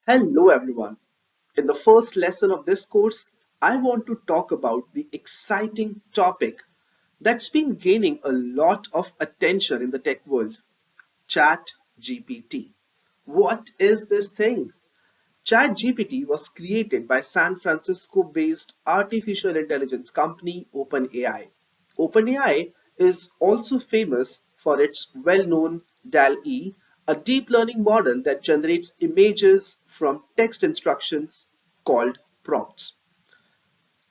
Hello everyone. In the first lesson of this course, I want to talk about the exciting topic that's been gaining a lot of attention in the tech world. Chat GPT. What is this thing? Chat GPT was created by San Francisco-based artificial intelligence company OpenAI. OpenAI is also famous for its well-known DAL-E, a deep learning model that generates images from text instructions called prompts.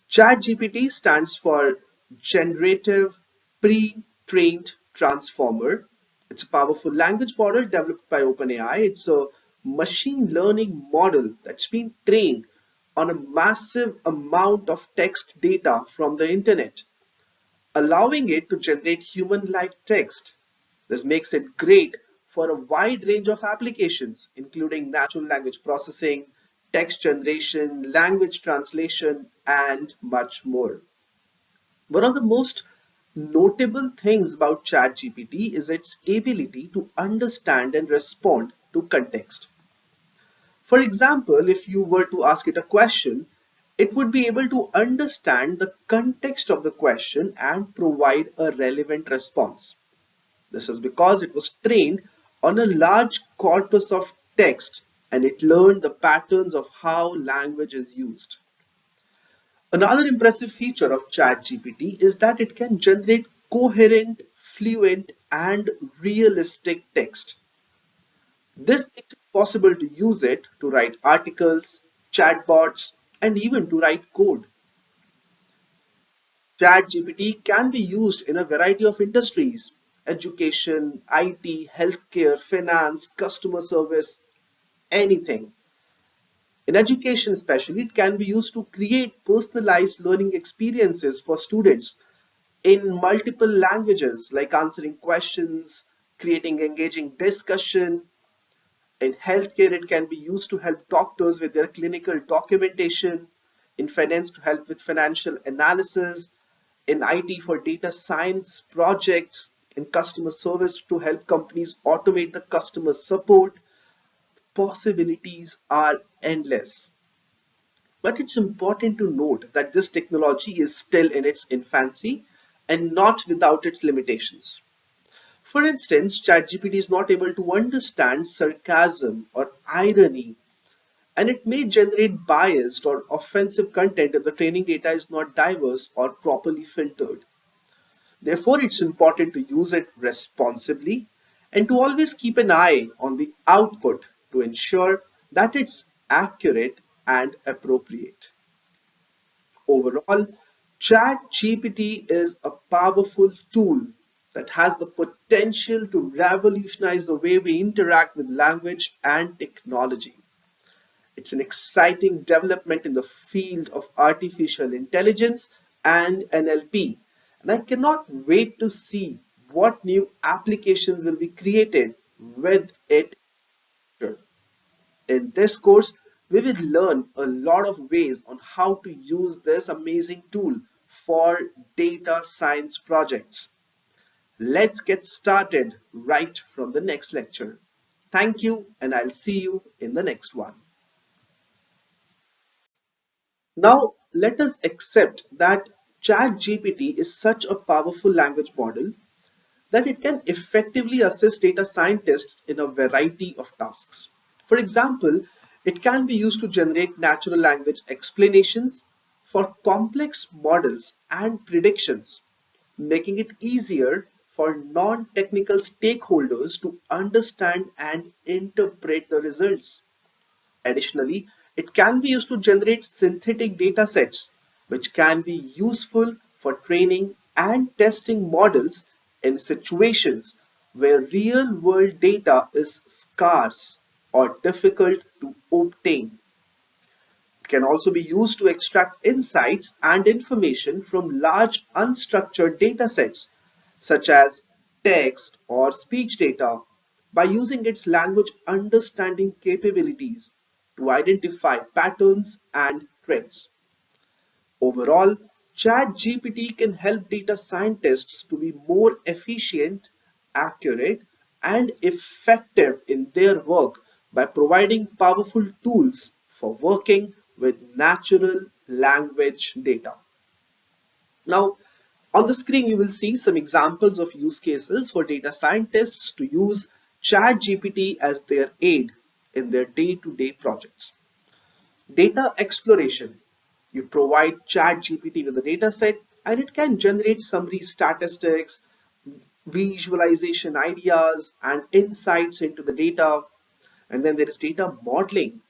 ChatGPT stands for Generative Pre-trained Transformer. It's a powerful language model developed by OpenAI. It's a machine learning model that's been trained on a massive amount of text data from the internet, allowing it to generate human-like text. This makes it great for a wide range of applications, including natural language processing, text generation, language translation, and much more. One of the most notable things about ChatGPT is its ability to understand and respond to context. For example, if you were to ask it a question, it would be able to understand the context of the question and provide a relevant response. This is because it was trained on a large corpus of text and it learned the patterns of how language is used. Another impressive feature of ChatGPT is that it can generate coherent, fluent, and realistic text. This makes it possible to use it to write articles, chatbots, and even to write code. ChatGPT can be used in a variety of industries: education, IT, healthcare, finance, customer service, anything. In education, especially, it can be used to create personalized learning experiences for students in multiple languages, like answering questions, creating engaging discussion. In healthcare, it can be used to help doctors with their clinical documentation, in finance to help with financial analysis, in IT for data science projects, in customer service to help companies automate the customer support. Possibilities are endless. But it's important to note that this technology is still in its infancy and not without its limitations. For instance, ChatGPT is not able to understand sarcasm or irony, and it may generate biased or offensive content if the training data is not diverse or properly filtered. Therefore, it's important to use it responsibly and to always keep an eye on the output to ensure that it's accurate and appropriate. Overall, ChatGPT is a powerful tool that has the potential to revolutionize the way we interact with language and technology. It's an exciting development in the field of artificial intelligence and NLP, and I cannot wait to see what new applications will be created with it. In this course, we will learn a lot of ways on how to use this amazing tool for data science projects. Let's get started right from the next lecture. Thank you, and I'll see you in the next one. Now, let us accept that ChatGPT is such a powerful language model that it can effectively assist data scientists in a variety of tasks. For example, it can be used to generate natural language explanations for complex models and predictions, making it easier for non-technical stakeholders to understand and interpret the results. Additionally, it can be used to generate synthetic data sets, which can be useful for training and testing models in situations where real world data is scarce or difficult to obtain. It can also be used to extract insights and information from large unstructured data sets, such as text or speech data, by using its language understanding capabilities to identify patterns and trends. Overall, ChatGPT can help data scientists to be more efficient, accurate, and effective in their work by providing powerful tools for working with natural language data. Now, on the screen, you will see some examples of use cases for data scientists to use ChatGPT as their aid in their day-to-day projects. Data exploration. You provide ChatGPT with a data set and it can generate summary statistics, visualization ideas, and insights into the data. And then there is data modeling.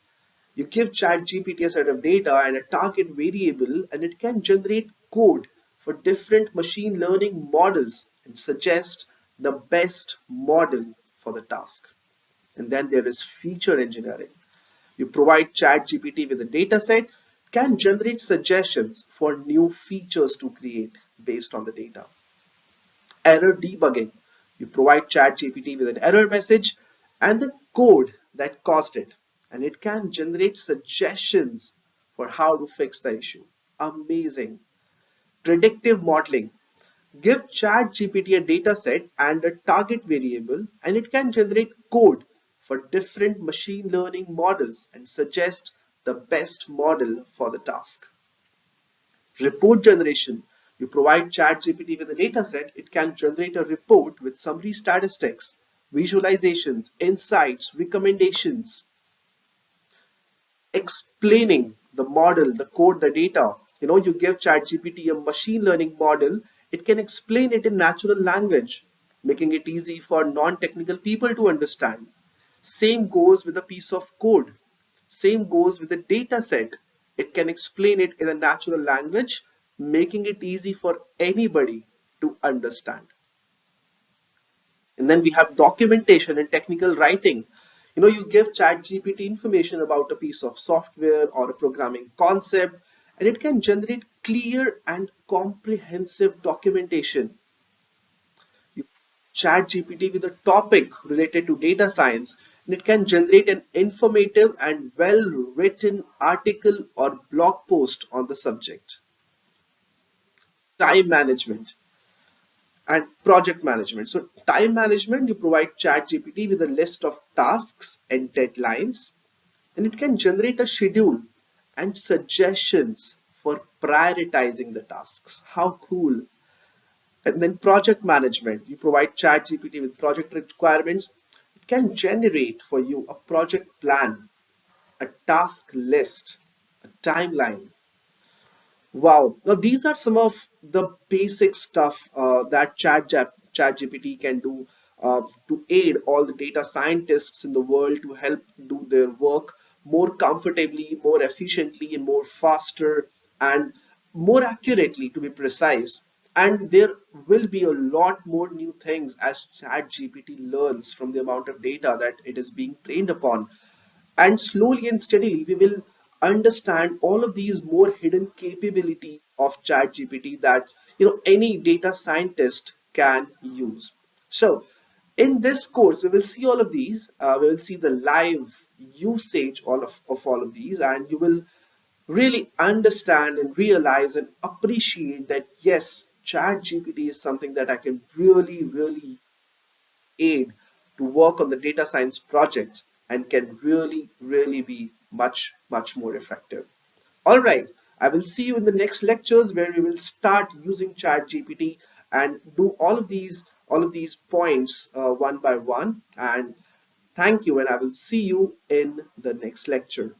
You give ChatGPT a set of data and a target variable, and it can generate code for different machine learning models and suggest the best model for the task. And then there is feature engineering. You provide ChatGPT with a data set, can generate suggestions for new features to create based on the data. Error debugging. You provide ChatGPT with an error message and the code that caused it, and it can generate suggestions for how to fix the issue. Amazing. Predictive modeling. Give ChatGPT a data set and a target variable, and it can generate code for different machine learning models and suggest the best model for the task. Report generation. You provide ChatGPT with a data set, it can generate a report with summary statistics, visualizations, insights, recommendations, explaining the model, the code, the data. You give ChatGPT a machine learning model, it can explain it in natural language, making it easy for non-technical people to understand. Same goes with a piece of code. Same goes with a data set. It can explain it in a natural language, making it easy for anybody to understand. And then we have documentation and technical writing. You give ChatGPT information about a piece of software or a programming concept, and it can generate clear and comprehensive documentation. You ChatGPT with a topic related to data science, and it can generate an informative and well-written article or blog post on the subject. Time management and project management. So time management, you provide ChatGPT with a list of tasks and deadlines, and it can generate a schedule and suggestions for prioritizing the tasks. How cool. And then project management, you provide ChatGPT with project requirements. It can generate for you a project plan, a task list, a timeline. Wow. Now, these are some of the basic stuff that ChatGPT can do to aid all the data scientists in the world to help do their work more comfortably, more efficiently, and more faster and more accurately, to be precise. And there will be a lot more new things as ChatGPT learns from the amount of data that it is being trained upon. And slowly and steadily, we will understand all of these more hidden capability of ChatGPT that any data scientist can use. So in this course, we will see all of these. We will see the live usage of all of these, and you will really understand and realize and appreciate that yes, ChatGPT is something that I can really aid to work on the data science projects and can really be much more effective. All right, I will see you in the next lectures where we will start using ChatGPT and do all of these points one by one. And thank you, and I will see you in the next lecture.